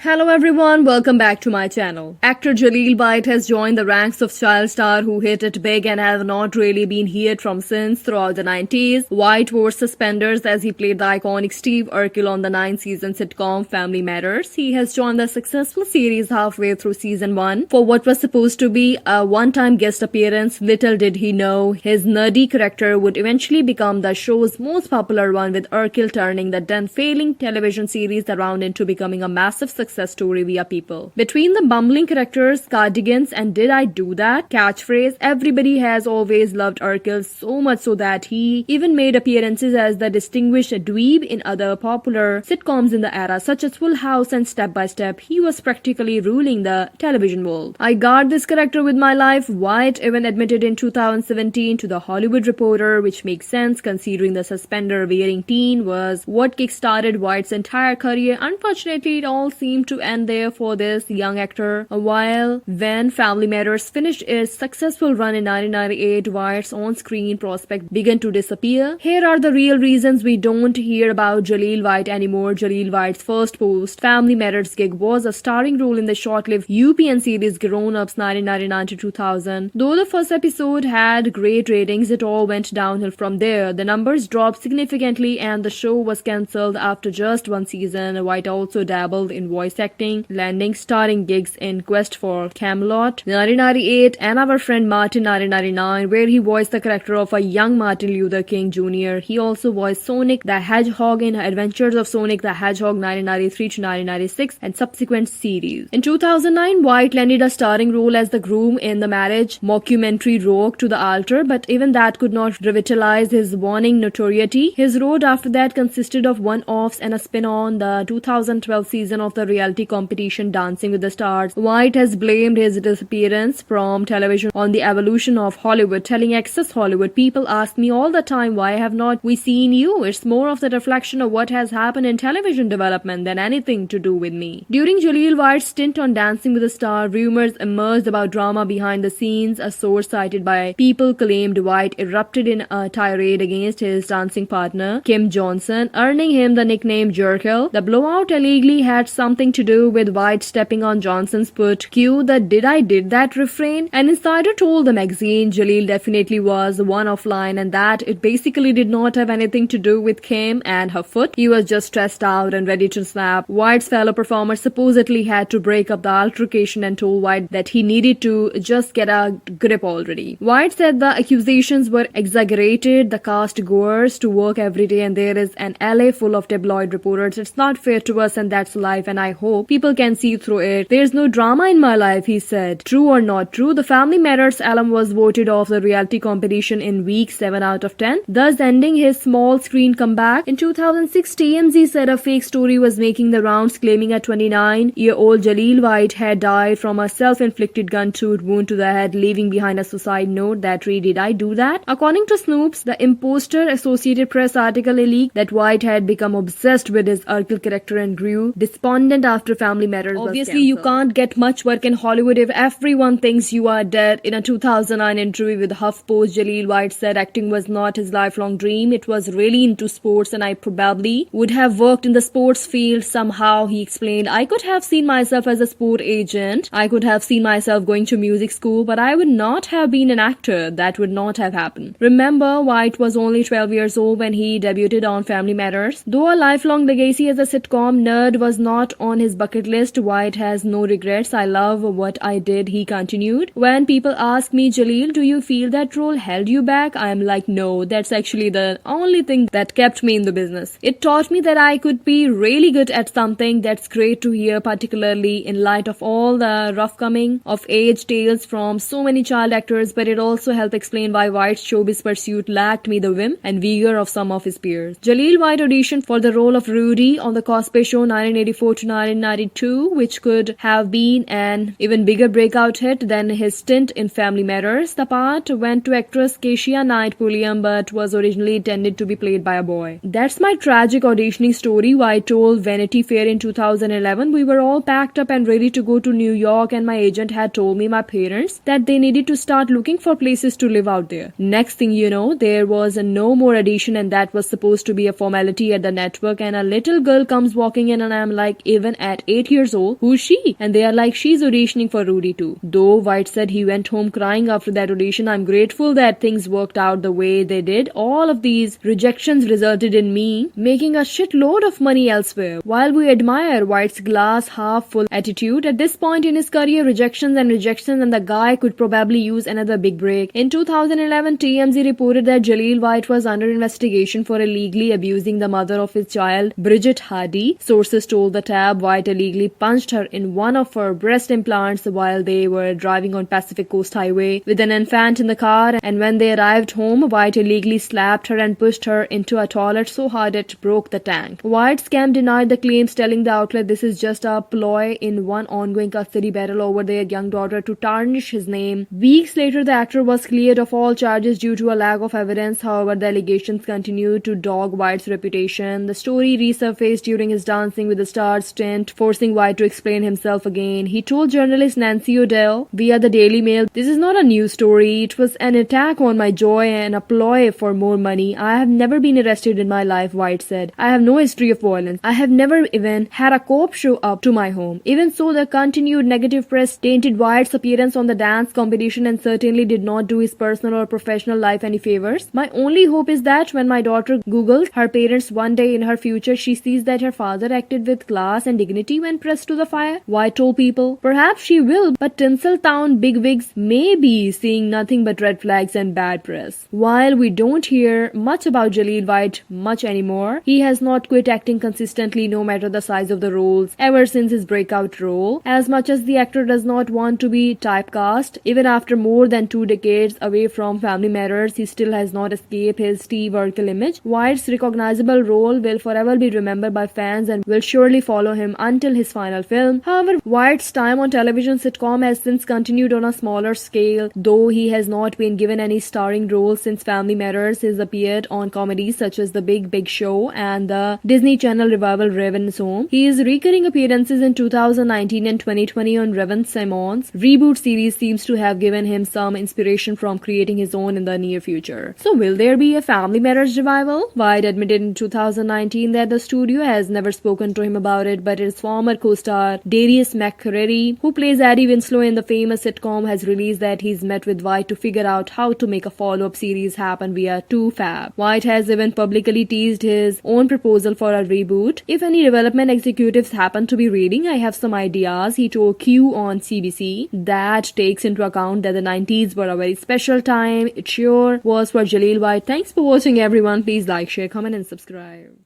Hello everyone, welcome back to my channel. Actor Jaleel White has joined the ranks of child star who hit it big and have not really been heard from since throughout the 90s. White wore suspenders as he played the iconic Steve Urkel on the 9th-season sitcom Family Matters. He has joined the successful series halfway through season 1 for what was supposed to be a one-time guest appearance. Little did he know his nerdy character would eventually become the show's most popular one, with Urkel turning the then failing television series around into becoming a massive success story via People. Between the bumbling characters, cardigans, and "Did I do that?" catchphrase, everybody has always loved Urkel, so much so that he even made appearances as the distinguished dweeb in other popular sitcoms in the era, such as Full House and Step by Step. He was practically ruling the television world. "I guard this character with my life," White even admitted in 2017 to The Hollywood Reporter, which makes sense considering the suspender-wearing teen was what kick-started White's entire career. Unfortunately, it all seemed to end there for this young actor. A while when Family Matters finished its successful run in 1998, White's on-screen prospect began to disappear. Here are the real reasons we don't hear about Jaleel White anymore. Jaleel White's first post-Family Matters gig was a starring role in the short-lived UPN series Grown Ups 1999 to 2000. Though the first episode had great ratings, it all went downhill from there. The numbers dropped significantly and the show was cancelled after just one season. White also dabbled in voice acting, landing starring gigs in Quest for Camelot 1998 and Our Friend Martin 1999, where he voiced the character of a young Martin Luther King Jr. He also voiced Sonic the Hedgehog in Adventures of Sonic the Hedgehog 1993 to 1996 and subsequent series. In 2009, White landed a starring role as the groom in the marriage mockumentary Rock to the Altar, but even that could not revitalize his waning notoriety. His road after that consisted of one-offs and a spin on the 2012 season of the reality competition Dancing with the Stars. White has blamed his disappearance from television on the evolution of Hollywood, telling Access Hollywood, "People ask me all the time, why have not we seen you? It's more of the reflection of what has happened in television development than anything to do with me." During Jaleel White's stint on Dancing with the Stars, rumors emerged about drama behind the scenes. A source cited by People claimed White erupted in a tirade against his dancing partner, Kim Johnson, earning him the nickname Jerkel. The blowout allegedly had something to do with White stepping on Johnson's foot. Cue the "Did I did that" refrain. An insider told the magazine Jaleel definitely was one offline and that it basically did not have anything to do with Kim and her foot. He was just stressed out and ready to snap. White's fellow performer supposedly had to break up the altercation and told White that he needed to just get a grip already. White said the accusations were exaggerated. The cast goes to work every day and there is an LA full of tabloid reporters. It's not fair to us and that's life and I hope people can see through it. There's no drama in my life, he said. True or not true, the Family Matters alum was voted off the reality competition in week 7 out of 10, thus ending his small screen comeback. In 2006, TMZ said a fake story was making the rounds claiming a 29-year-old Jaleel White had died from a self-inflicted gunshot wound to the head, leaving behind a suicide note that read, "Did I do that?" According to Snoops, the imposter Associated Press article leaked that White had become obsessed with his Urkel character and grew despondent after Family Matters. Obviously, you can't get much work in Hollywood if everyone thinks you are dead. In a 2009 interview with HuffPost, Jaleel White said acting was not his lifelong dream. It was really into sports and I probably would have worked in the sports field somehow, he explained. "I could have seen myself as a sport agent. I could have seen myself going to music school, but I would not have been an actor. That would not have happened." Remember, White was only 12 years old when he debuted on Family Matters. Though a lifelong legacy as a sitcom nerd was not on his bucket list, White has no regrets. "I love what I did," he continued. "When people ask me, 'Jaleel, do you feel that role held you back?' I'm like, no, that's actually the only thing that kept me in the business. It taught me that I could be really good at something." That's great to hear, particularly in light of all the rough coming of age tales from so many child actors, but it also helped explain why White's showbiz pursuit lacked me the vim and vigor of some of his peers. Jaleel White auditioned for the role of Rudy on The Cosby Show 1984 to 1992, which could have been an even bigger breakout hit than his stint in Family Matters. The part went to actress Keisha Knight Pulliam but was originally intended to be played by a boy. "That's my tragic auditioning story," White told Vanity Fair in 2011. "We were all packed up and ready to go to New York and my agent had told me, my parents, that they needed to start looking for places to live out there. Next thing you know, there was no more audition and that was supposed to be a formality at the network and a little girl comes walking in and I'm like, even audition at 8 years old. Who's she? And they are like, she's auditioning for Rudy too. Though White said he went home crying after that audition, I'm grateful that things worked out the way they did. All of these rejections resulted in me making a shitload of money elsewhere. While we admire White's glass half full attitude, at this point in his career, rejections and the guy could probably use another big break. In 2011, TMZ reported that Jaleel White was under investigation for illegally abusing the mother of his child, Bridget Hardy. Sources told the tab White illegally punched her in one of her breast implants while they were driving on Pacific Coast Highway with an infant in the car, and when they arrived home, White illegally slapped her and pushed her into a toilet so hard it broke the tank. White's camp denied the claims, telling the outlet this is just a ploy in one ongoing custody battle over their young daughter to tarnish his name. Weeks later, the actor was cleared of all charges due to a lack of evidence. However, the allegations continued to dog White's reputation. The story resurfaced during his Dancing with the Stars stint, forcing White to explain himself again. He told journalist Nancy O'Dell via the Daily Mail, "This is not a news story. It was an attack on my joy and a ploy for more money. I have never been arrested in my life," White said. "I have no history of violence. I have never even had a cop show up to my home." Even so, the continued negative press tainted White's appearance on the dance competition and certainly did not do his personal or professional life any favors. "My only hope is that when my daughter Googles her parents one day in her future, she sees that her father acted with class and dignity when pressed to the fire," White told People. Perhaps she will, but Tinseltown bigwigs may be seeing nothing but red flags and bad press. While we don't hear much about Jaleel White much anymore, he has not quit acting consistently no matter the size of the roles ever since his breakout role. As much as the actor does not want to be typecast, even after more than 2 decades away from Family Matters, he still has not escaped his Steve Urkel image. White's recognizable role will forever be remembered by fans and will surely follow him until his final film. However, White's time on television sitcom has since continued on a smaller scale. Though he has not been given any starring roles since Family Matters, he has appeared on comedies such as The Big Show and the Disney Channel revival Raven's Home. His recurring appearances in 2019 and 2020 on Raven Simon's reboot series seems to have given him some inspiration from creating his own in the near future. So will there be a Family Matters revival? White admitted in 2019 that the studio has never spoken to him about it, but his former co-star Darius McCrary, who plays Eddie Winslow in the famous sitcom, has released that he's met with White to figure out how to make a follow-up series happen via 2Fab. White has even publicly teased his own proposal for a reboot. "If any development executives happen to be reading, I have some ideas," he told Q on CBC. That takes into account that the 90s were a very special time. It sure was for Jaleel White. Thanks for watching, everyone. Please like, share, comment and subscribe.